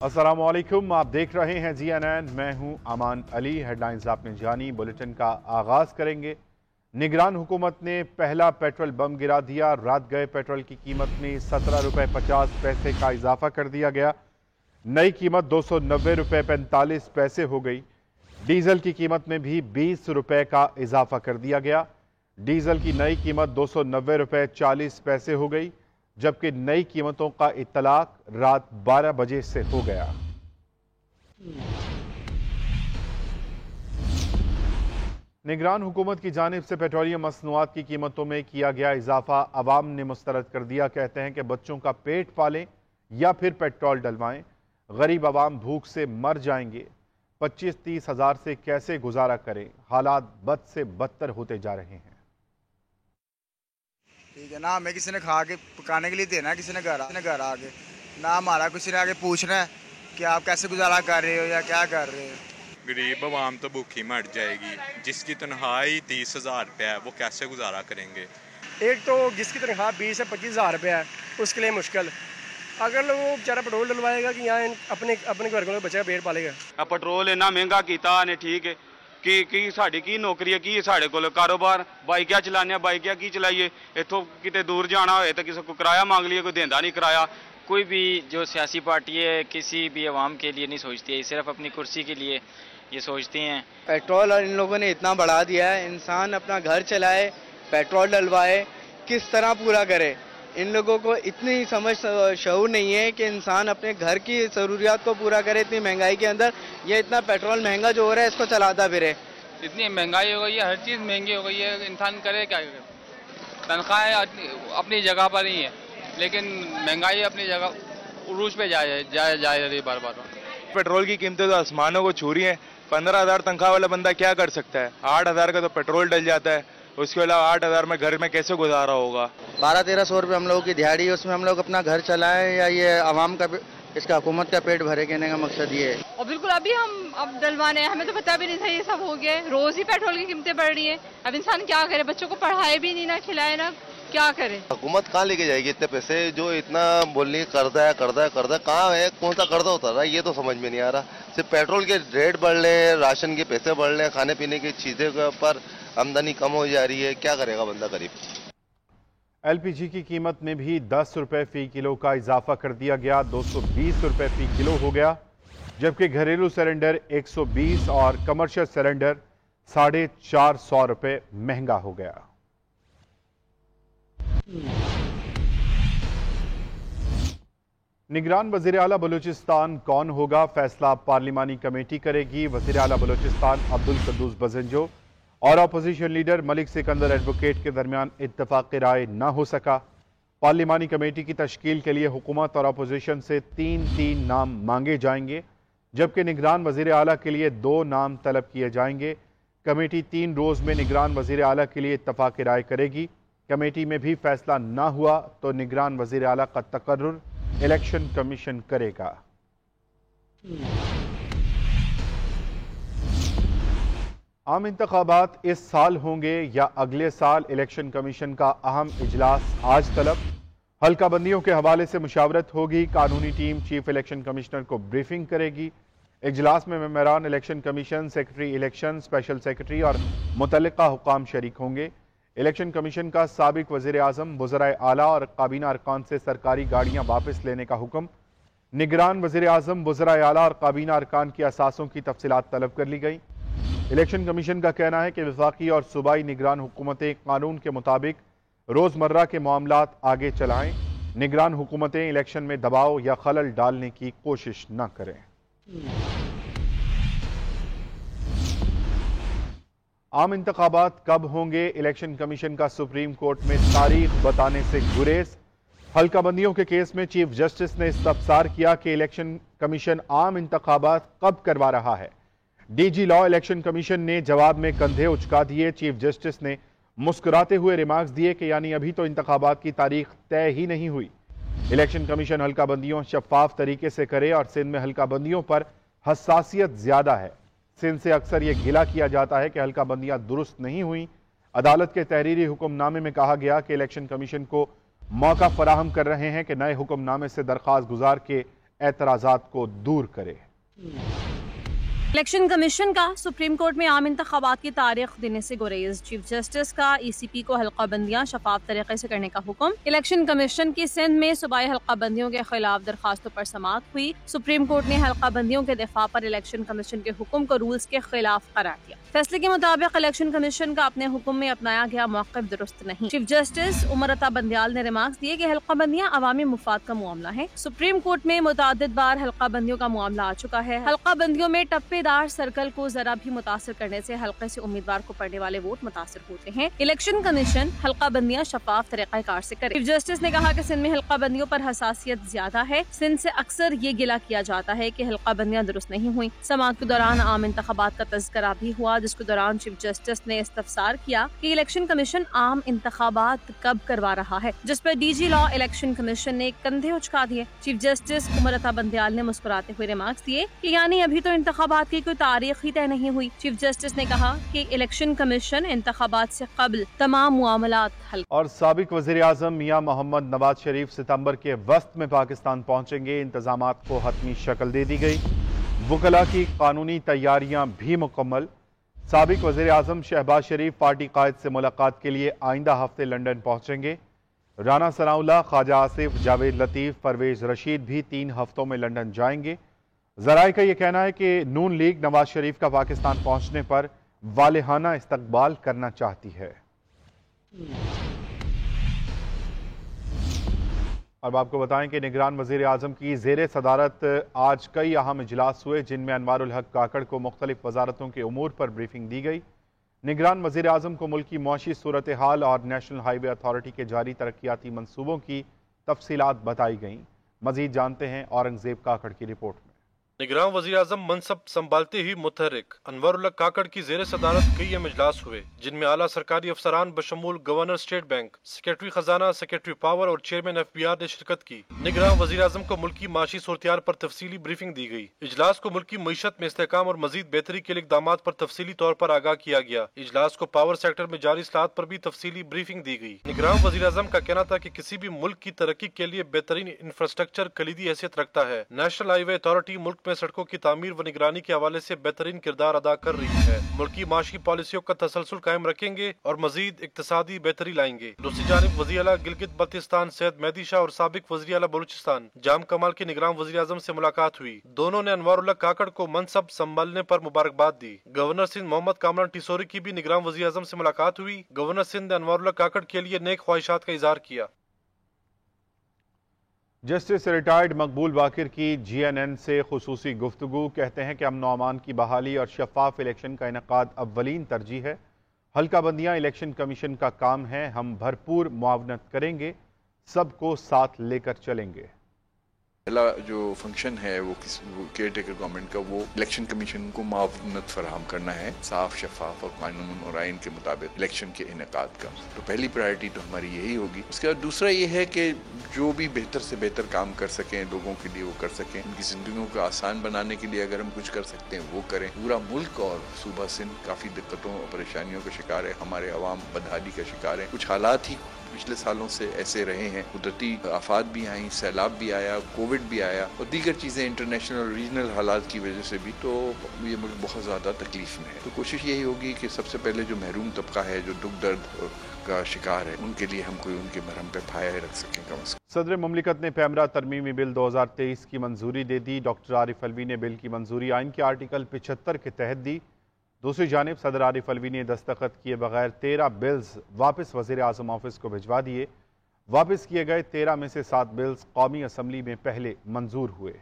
अस्सलामुअलैकुम, आप देख रहे हैं CNN। मैं हूं अमान अली। हेडलाइंस आपने जानी, बुलेटिन का आगाज करेंगे। निगरान हुकूमत ने पहला पेट्रोल बम गिरा दिया। रात गए पेट्रोल की कीमत में 17 रुपए 50 पैसे का इजाफा कर दिया गया। नई कीमत 290 रुपए 45 पैसे हो गई। डीजल की कीमत में भी 20 रुपए का इजाफा कर दिया गया। डीजल की नई कीमत 290 रुपए 40 पैसे हो गई, जबकि नई कीमतों का इत्तलाक रात 12 बजे से हो गया। निगरान हुकूमत की जानिब से पेट्रोलियम मसनूआत की कीमतों में किया गया इजाफा अवाम ने मुस्तरद कर दिया। कहते हैं कि बच्चों का पेट पालें या फिर पेट्रोल डलवाएं, गरीब अवाम भूख से मर जाएंगे। 25-30 हजार से कैसे गुजारा करें, हालात बद से बदतर होते जा रहे हैं। ठीक है ना, हमें किसी ने खा के पकाने के लिए देना है, किसी ने घर आके ना हमारा किसी ने आगे पूछना है कि आप कैसे गुजारा कर रहे हो या क्या कर रहे हो। गरीब आवाम तो भूखी मर जाएगी। जिसकी तनख्वाही 30,000 रुपया है वो कैसे गुजारा करेंगे। एक तो जिसकी तनख्वाह 20 से 25 हज़ार रुपया है उसके लिए मुश्किल। अगर वो बेचारा पेट्रोल डलवाएगा कि यहाँ अपने अपने घर को बच्चे का पेट पालेगा। पेट्रोल इन्ना महंगा किया ने, ठीक है कि साड़ी की नौकरी है, की साढ़े को कारोबार बाइकियां चलाने, बाइकियां की चलाइए। इतों किते दूर जाना हो तो किसी को किराया मांग लिया, कोई देंदा नहीं किराया। कोई भी जो सियासी पार्टी है किसी भी आवाम के लिए नहीं सोचती है, सिर्फ अपनी कुर्सी के लिए ये सोचती हैं। पेट्रोल और इन लोगों ने इतना बढ़ा दिया है, इंसान अपना घर चलाए, पेट्रोल डलवाए, किस तरह पूरा करे। इन लोगों को इतनी समझ शऊर नहीं है कि इंसान अपने घर की ज़रूरियात को पूरा करे। इतनी महंगाई के अंदर ये इतना पेट्रोल महंगा जो हो रहा है इसको चलाता फिरे। इतनी महंगाई हो गई है, हर चीज़ महंगी हो गई है, इंसान करे क्या। तनख्वाहें अपनी जगह पर ही है, लेकिन महंगाई अपनी जगह उरूज पे जा रही बार बार। पेट्रोल की कीमतें तो आसमानों को छू रही हैं। 15,000 तनख्वाह वाला बंदा क्या कर सकता है। 8,000 का तो पेट्रोल डल जाता है, उसके अलावा 8,000 में घर में कैसे गुजारा होगा। 1200-1300 रुपये हम लोगों की दिहाड़ी है, उसमें हम लोग अपना घर चलाएं या ये आवाम का इसका हुकूमत का पेट भरे, कहने का मकसद ये है। और बिल्कुल अभी हम अब डलवाने हैं, हमें तो पता भी नहीं था ये सब हो गया। रोज ही पेट्रोल की कीमतें बढ़ रही हैं। अब इंसान क्या करे, बच्चों को पढ़ाए भी नहीं, ना खिलाए, ना क्या करे। हुकूमत कहाँ लेके जाएगी इतने पैसे। जो इतना बोलनी कर्जा है कहाँ है, कौन सा कर्जा उतर रहा है ये तो समझ में नहीं आ रहा। सिर्फ पेट्रोल के रेट बढ़ रहे, राशन के पैसे बढ़ रहे, खाने पीने की चीजें पर आमदनी कम हो जा रही है। क्या करेगा बंदा गरीब। LPG की कीमत में भी 10 रुपए फी किलो का इजाफा कर दिया गया। 220 रुपए फी किलो हो गया, जबकि घरेलू सिलेंडर 120 और कमर्शियल सिलेंडर 450 रुपए महंगा हो गया। निगरान वजीर आला बलूचिस्तान कौन होगा, फैसला पार्लिमानी कमेटी करेगी। वजीर आला बलूचिस्तान अब्दुल कद्दूस बजंजो और opposition leader Malik Sikandar advocate के दरमियान इत्तफाक राय न हो सका। पार्लिमानी कमेटी की तश्कील के लिए हुकूमत और अपोजिशन से 3 नाम मांगे जाएंगे, जबकि निगरान वजीर आला के लिए 2 नाम तलब किए जाएंगे। कमेटी 3 रोज में निगरान वजीर आला के लिए इत्तफाक राय करेगी। कमेटी में भी फैसला न हुआ तो निगरान वजीर आला का तकर्रुर इलेक्शन कमीशन करेगा। आम इंतखाबात इस साल होंगे या अगले साल, इलेक्शन कमीशन का अहम इजलास आज तलब। हल्का बंदियों के हवाले से मुशावरत होगी। कानूनी टीम चीफ इलेक्शन कमिश्नर को ब्रीफिंग करेगी। इजलास में मेंबरान election commission, secretary election, special secretary और मुतल्लिका हुकाम शरीक होंगे। इलेक्शन कमीशन का साबिक वजीर आजम, वज़राए आला और काबीना अरकान से सरकारी गाड़ियां वापस लेने का हुक्म। निगरान वजीर आजम, वज़राए आला और काबीना अरकान की असासों की तफसीलात तलब कर ली गई। इलेक्शन कमीशन का कहना है कि वफाकी और सूबाई निगरान हुकूमतें कानून के मुताबिक रोजमर्रा के मामलात आगे चलाएं। निगरान हुकूमतें इलेक्शन में दबाव या खलल डालने की कोशिश न करें। आम इंतखाबात कब होंगे, इलेक्शन कमीशन का सुप्रीम कोर्ट में तारीख बताने से गुरेज। हल्का बंदियों के केस में चीफ जस्टिस ने इस्तफसार किया कि इलेक्शन कमीशन आम इंतखाबात कब करवा रहा है। DG लॉ इलेक्शन कमीशन ने जवाब में कंधे उचका दिए। चीफ जस्टिस ने मुस्कुराते हुए रिमार्क्स दिए कि यानी अभी तो इंतखाबात की तारीख तय ही नहीं हुई। इलेक्शन कमीशन हल्का बंदियों शफाफ तरीके से करे और सिंध में हल्का बंदियों पर हसासियत ज्यादा है। सिंध से अक्सर यह गिला किया जाता है कि हल्का बंदियां दुरुस्त नहीं हुई। अदालत के तहरीरी हुक्मनामे में कहा गया कि इलेक्शन कमीशन को मौका फराहम कर रहे हैं कि नए हुक्मनामे से दरख्वास्त गुजार के एतराज़ात को दूर करे। इलेक्शन कमीशन का सुप्रीम कोर्ट में आम इंतखाबात की तारीख देने से गुरेज। चीफ जस्टिस का ECP को हल्का बंदियां शफाफ तरीके से करने का हुक्म। इलेक्शन कमीशन की सिंध में सूबाई हल्का बंदियों के खिलाफ दरखास्तों पर समाअत हुई। सुप्रीम कोर्ट ने हल्का बंदियों के दिफा पर इलेक्शन कमीशन के हुक्म को रूल्स के खिलाफ करार दिया। फैसले के मुताबिक इलेक्शन कमीशन का अपने हुक्म में अपनाया गया मौक़िफ़ दुरुस्त नहीं। चीफ जस्टिस उमर अता बंदियाल ने रिमार्क्स दिए कि हल्का बंदियां अवामी मुफाद का मामला है। सुप्रीम कोर्ट में मुतादिद बार हल्का बंदियों का मामला आ चुका है। हल्का बंदियों में टप्पेदार सर्कल को जरा भी मुतासर करने से हल्के से उम्मीदवार को पड़ने वाले वोट मुतासर होते हैं। इलेक्शन कमीशन हल्का बंदियां शफाफ तरीक़ाकार से करे। चीफ जस्टिस ने कहा कि सिंध में हल्का बंदियों पर हसासियत ज्यादा है। सिंध से अक्सर ये गिला किया जाता है कि हल्का बंदियां दुरुस्त नहीं हुई। समाअत के दौरान आम इंतखाबात का तज़किरा भी हुआ, जिसके दौरान चीफ जस्टिस ने इस्तफसार किया कि इलेक्शन कमीशन आम इंतखाबात कब करवा रहा है, जिस पर DG लॉ इलेक्शन कमीशन ने कंधे उचका दिए। चीफ जस्टिस उमर अता बंदियाल ने मुस्कुराते हुए रिमार्क्स दिए कि यानी अभी तो इंतखाबात की कोई तारीख ही तय नहीं हुई। चीफ जस्टिस ने कहा कि इलेक्शन कमीशन इंतखाबात से कबल तमाम मामलात हल। और साबिक वज़ीर आज़म मियां मोहम्मद नवाज शरीफ सितंबर के वस्त में पाकिस्तान पहुंचेंगे। इंतजामात को हतमी शक्ल दे दी गई। वकला की कानूनी तैयारियां भी मुकम्मल। साबिक वज़ीर आज़म शहबाज शरीफ पार्टी कायद से मुलाकात के लिए आइंदा हफ्ते लंदन पहुंचेंगे। राना सनाउल्लाह, ख्वाजा आसिफ, जावेद लतीफ़, परवेज रशीद भी 3 हफ्तों में लंदन जाएंगे। ज़राए का यह कहना है कि नून लीग नवाज शरीफ का पाकिस्तान पहुंचने पर वालेहाना इस्तकबाल करना चाहती है। अब आपको बताएं कि निगरान वज़ीर आज़म की ज़ेरे सदारत आज कई अहम इजलास हुए, जिनमें अनवारुल हक काकड़ को मुख्तलिफ वजारतों के उमूर पर ब्रीफिंग दी गई। निगरान वज़ीर आज़म को मुल्क की मुआशी सूरत हाल और नेशनल हाईवे अथॉरिटी के जारी तरक्याती मनसूबों की तफसीलात बताई गईं। मजीद जानते हैं औरंगजेब काकड़ की रिपोर्ट में। निगरान वज़ीर आज़म मनसब संभालते ही मुतहरिक अनवारुल हक काकड़ की ज़ेरे सदारत कई अहम इजलास हुए, जिनमें आला सरकारी अफसरान बशमूल गवर्नर स्टेट बैंक, सेक्रेटरी खजाना, सेक्रेटरी पावर और चेयरमैन FBR ने शिरकत की। निगरान वज़ीर आज़म को मुल्क की माशी सूरत पर तफसीली ब्रीफिंग दी गई। इजलास को मुल्क की मईशत में इस्तेहकाम और मजीद बेहतरी के लिए इक़दामात पर तफसीली तौर पर आगाह किया गया। इजलास को पावर सेक्टर में जारी इस्लाहात पर भी तफसीली ब्रीफिंग दी गई। निगरान वज़ीर आज़म का कहना था कि किसी भी मुल्क की तरक्की के लिए बेहतरीन इंफ्रास्ट्रक्चर कलीदी हैसियत रखता है। नेशनल हाईवे अथॉरिटी मुल्क में सड़कों की तामीर व निगरानी के हवाले से बेहतरीन किरदार अदा कर रही है। मुल्क की माशी पॉलिसियों का तसलसल कायम रखेंगे और मजीद इक्तसादी बेहतरी लाएंगे। दूसरी जानिब वज़ीर आला गिलगित बल्तिस्तान सैयद मेहदी शाह और साबिक वज़ीर आला बलूचिस्तान जाम कमाल के निगरान वज़ीर आज़म से मुलाकात हुई। दोनों ने अनवारुल हक काकड़ को मनसब संभालने पर मुबारकबाद दी। गवर्नर सिंध मोहम्मद कामरान टिसोरी की भी निगरान वज़ीर आज़म से मुलाकात हुई। गवर्नर सिंध ने अनवारुल हक काकड़ के लिए नेक ख्वाहिशात का इजहार किया। जस्टिस रिटायर्ड मकबूल बाकिर की GNN से खुसूसी गुफ्तगू। कहते हैं कि अमन व अमान की बहाली और शफाफ इलेक्शन का इनकाद अव्वलीन तरजीह है। हल्का बंदियाँ इलेक्शन कमीशन का काम है। हम भरपूर मुआवनत करेंगे, सबको साथ लेकर चलेंगे। पहला जो फंक्शन है वो केयर टेकर गवर्नमेंट का, वो इलेक्शन कमीशन को मुआवनत फराहम करना है, साफ शफाफ और कानून और आइन के मुताबिक इलेक्शन के इनेकाद का। तो पहली प्रायोरिटी तो हमारी यही होगी। उसके बाद दूसरा ये है कि जो भी बेहतर से बेहतर काम कर सकें लोगों के लिए वो कर सकें। उनकी जिंदगियों को आसान बनाने के लिए अगर हम कुछ कर सकते हैं वो करें। पूरा मुल्क और सूबा सिंध काफ़ी दिक्कतों और परेशानियों का शिकार है। हमारे अवाम बदहाली का शिकार है। कुछ हालात ही पिछले सालों से ऐसे रहे हैं। कुदरती आफात भी आई, सैलाब भी आया, कोविड भी आया और दीगर चीज़ें इंटरनेशनल और रीजनल हालात की वजह से भी, तो ये मुल्क बहुत ज़्यादा तकलीफ में है। तो कोशिश यही होगी कि सबसे पहले जो महरूम तबका है, जो दुख दर्द का शिकार है, उनके लिए हम कोई उनके मरहम पे फाया रख सकें कम से कम। सदर मुमलिकत ने पैमरा तरमीमी बिल 2023 की मंजूरी दे दी। डॉक्टर आरिफ अलवी ने बिल की मंजूरी आइन के आर्टिकल 75 के तहत दी। दूसरी जानिब सदर आरिफ अलवी ने दस्तखत किए बगैर 13 बिल्स वापस वज़ीर आज़म ऑफिस को भिजवा दिए। वापस किए गए 13 में से 7 बिल्स कौमी असम्बली में पहले मंजूर हुए।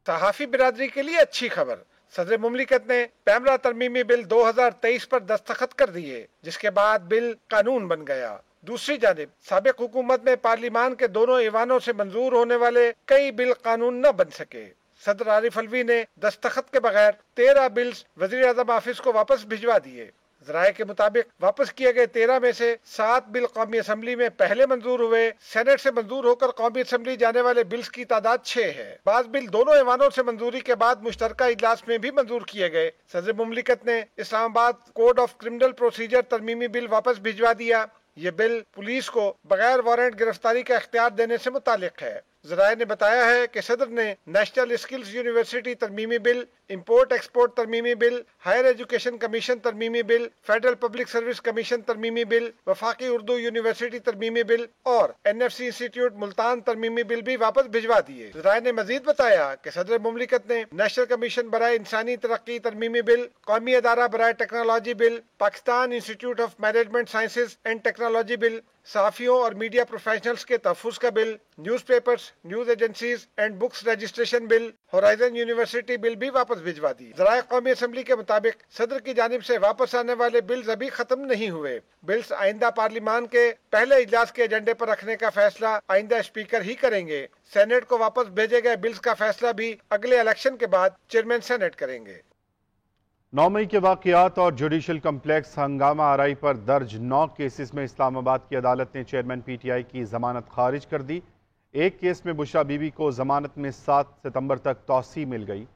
सहाफ़ी बिरादरी के लिए अच्छी खबर, सदर मुमलिकत ने पैमरा तरमीमी बिल 2023 पर दस्तखत कर दिए, जिसके बाद बिल कानून बन गया। दूसरी जानिब साबिक हुकूमत में पार्लिमान के दोनों ईवानों से मंजूर होने वाले कई बिल कानून न बन सके। सदर आरिफ अलवी ने दस्तखत के बगैर 13 बिल्स वज़ीर आज़म ऑफिस को वापस भिजवा दिए। ज़राए के मुताबिक वापस किए गए 13 में से 7 बिल कौमी असम्बली में पहले मंजूर हुए। सेनेट से मंजूर होकर कौमी असम्बली जाने वाले बिल्स की तादाद 6 है। बाद बिल दोनों ईवानों से मंजूरी के बाद मुश्तरका इजलास में भी मंजूर किए गए। सदर मुमलिकत ने Islamabad code of criminal procedure तरमीमी बिल वापस भिजवा दिया। ये बिल पुलिस को बगैर वारंट गिरफ्तारी का इख्तियार देने से मुतालिक है। जराये ने बताया है कि सदर ने नेशनल स्किल्स यूनिवर्सिटी तरमीमी बिल, इंपोर्ट एक्सपोर्ट तरमीमी बिल, हायर एजुकेशन कमीशन तरमीमी bill, federal public service commission तरमीमी बिल, वफाकी उर्दू यूनिवर्सिटी तरमीमी बिल और NFC इंस्टीट्यूट मुल्तान तरमीमी बिल भी वापस भिजवा दिए। जराये ने मजीद बताया कि सदर मुमलिकत ने नेशनल कमीशन बराए इंसानी तरक्की तरमीमी बिल, कौमी अदारा बराए technology bill, Pakistan institute of management sciences and technology bill, सहाफियों और मीडिया प्रोफेशनल्स के तहफ़्फ़ुज़ का bill, newspapers, news agencies and books registration bill, horizon university bill भी वापस भिजवा दी। ज़राए कौमी असम्बली के मुताबिक सदर की जानिब से वापस आने वाले बिल्स अभी खत्म नहीं हुए। बिल्स आइंदा पार्लिमान के पहले इजलास के एजेंडे पर रखने का फैसला आइंदा स्पीकर ही करेंगे। सेनेट को वापस भेजे गए बिल्स का फैसला भी अगले इलेक्शन के बाद चेयरमैन सेनेट करेंगे। 9 मई के वाक़यात और जुडिशल कम्प्लेक्स हंगामा आरई पर दर्ज 9 केसेस में इस्लामाबाद की अदालत ने चेयरमैन PTI की जमानत खारिज कर दी। एक केस में बुशरा बीबी को जमानत में 7 सितंबर तक तौसी मिल गई।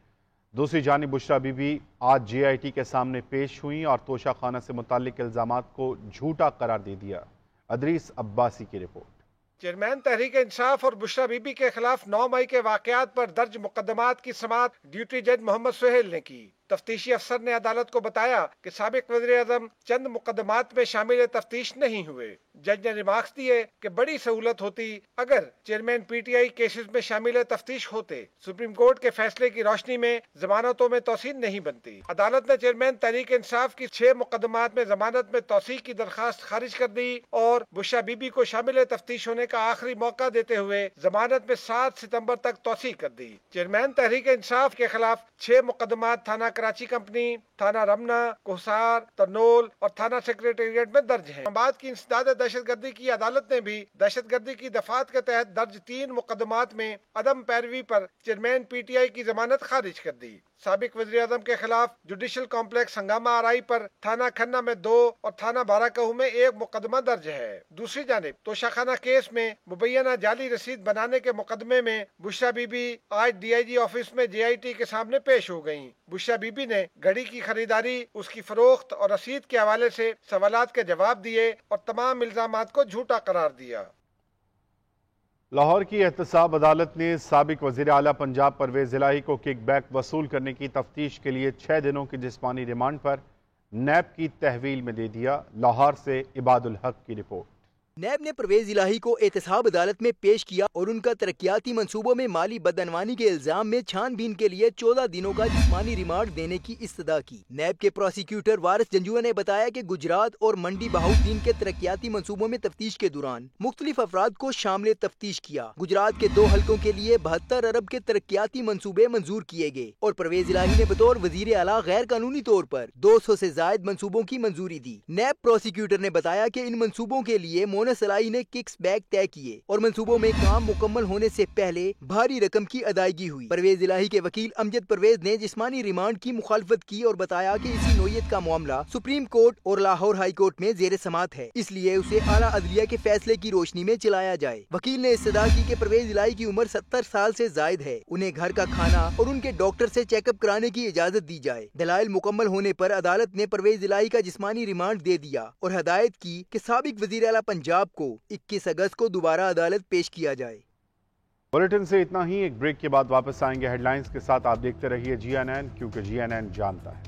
दूसरी जानिब बुशरा बीबी आज JIT के सामने पेश हुई और तोशा खाना से मुताल्लिक इल्जामात को झूठा करार दे दिया। अदरीस अब्बासी की रिपोर्ट। चेयरमैन तहरीक इंसाफ और बुशरा बीबी के खिलाफ 9 मई के वाक़यात पर दर्ज मुकदमात की समाअत ड्यूटी जज मोहम्मद सुहेल ने की। तफ्तीशी अफसर ने अदालत को बताया कि साबिक वज़ीर-ए-आज़म चंद मुकदमात में शामिल तफ्तीश नहीं हुए। जज ने रिमार्क्स दिए कि बड़ी सहूलत होती अगर चेयरमैन PTI केसेस में शामिल तफ्तीश होते। सुप्रीम कोर्ट के फैसले की रोशनी में जमानतों में तौसीन नहीं बनती। अदालत ने चेयरमैन तहरीक इंसाफ की 6 मुकदमात में जमानत में तौसीक की दरखास्त खारिज कर दी और बुशरा बीबी को शामिल तफ्तीश होने का आखिरी मौका देते हुए जमानत में 7 सितंबर तक तौसीक कर दी। चेयरमैन तहरीक इंसाफ के खिलाफ 6 मुकदमात थाना कराची कंपनी, थाना रमना, कोसार, तरनोल और थाना सेक्रेटेरिएट में दर्ज हैं। बाद की इंसदाद दहशतगर्दी की अदालत ने भी दहशतगर्दी की दफात के तहत दर्ज 3 मुकदमात में अदम पैरवी पर चेयरमैन PTI की जमानत खारिज कर दी। साबिक वज़ीर-ए-आज़म के खिलाफ जुडिशल कॉम्प्लेक्स हंगामा आरई पर थाना खन्ना में 2 और थाना बाराकहू में 1 मुकदमा दर्ज है। दूसरी जानिब तोशाखाना केस में मुबैना जाली रसीद बनाने के मुकदमे में बुशरा बीबी आज DIG ऑफिस में JIT के सामने पेश हो गयी। बुशरा बीबी ने घड़ी की खरीदारी, उसकी फरोख्त और रसीद के हवाले से सवालात के जवाब दिए और तमाम इल्जामात को झूठा करार दिया। लाहौर की एहतसाब अदालत ने साबिक वज़ीर आला पंजाब परवेज इलाही को किकबैक वसूल करने की तफ्तीश के लिए 6 दिनों की जिस्मानी रिमांड पर नैब की तहवील में दे दिया। लाहौर से इबादुल हक की रिपोर्ट। नैब ने परवेज इलाही को एहतसाब अदालत में पेश किया और उनका तरक्याती मंसूबों में माली बदअनवानी के इल्जाम में छानबीन के लिए 14 दिनों का जिस्मानी रिमांड देने की इस्तदा की। नैब के प्रोसिक्यूटर वारिस जंजुआ ने बताया कि गुजरात और मंडी बहाउद्दीन के तरक्याती मंसूबों में तफ्तीश के दौरान मुख्तलिफ अफराद को शामिल तफ्तीश किया। गुजरात के 2 हल्कों के लिए 72 अरब के तरक्याती मंसूबे मंजूर किए गए और परवेज इलाही ने बतौर वजीर आला गैर कानूनी तौर पर 200 से जायद मंसूबों की मंजूरी दी। नैब प्रोसिक्यूटर ने बताया कि इन मंसूबों के लिए सलाई ने किक्स बैक तय किए और मंसूबों में काम मुकम्मल होने से पहले भारी रकम की अदायगी हुई। परवेज इलाही के वकील अमजद परवेज ने जिस्मानी रिमांड की मुखालफत की और बताया कि इसी नोयत का मामला सुप्रीम कोर्ट और लाहौर हाई कोर्ट में जेर समात है, इसलिए उसे आला अदलिया के फैसले की रोशनी में चलाया जाए। वकील ने इस्तदा की कि परवेज इलाही की उम्र 70 साल से जायद है, उन्हें घर का खाना और उनके डॉक्टर से चेकअप कराने की इजाजत दी जाए। दलाइल मुकम्मल होने पर अदालत ने परवेज इलाही का जिस्मानी रिमांड दे दिया और हदायत की कि साबिक वजीर आला पंजाब को 21 अगस्त को दोबारा अदालत पेश किया जाए। बुलेटिन से इतना ही। एक ब्रेक के बाद वापस आएंगे हेडलाइंस के साथ। आप देखते रहिए GNN, क्योंकि GNN जानता है।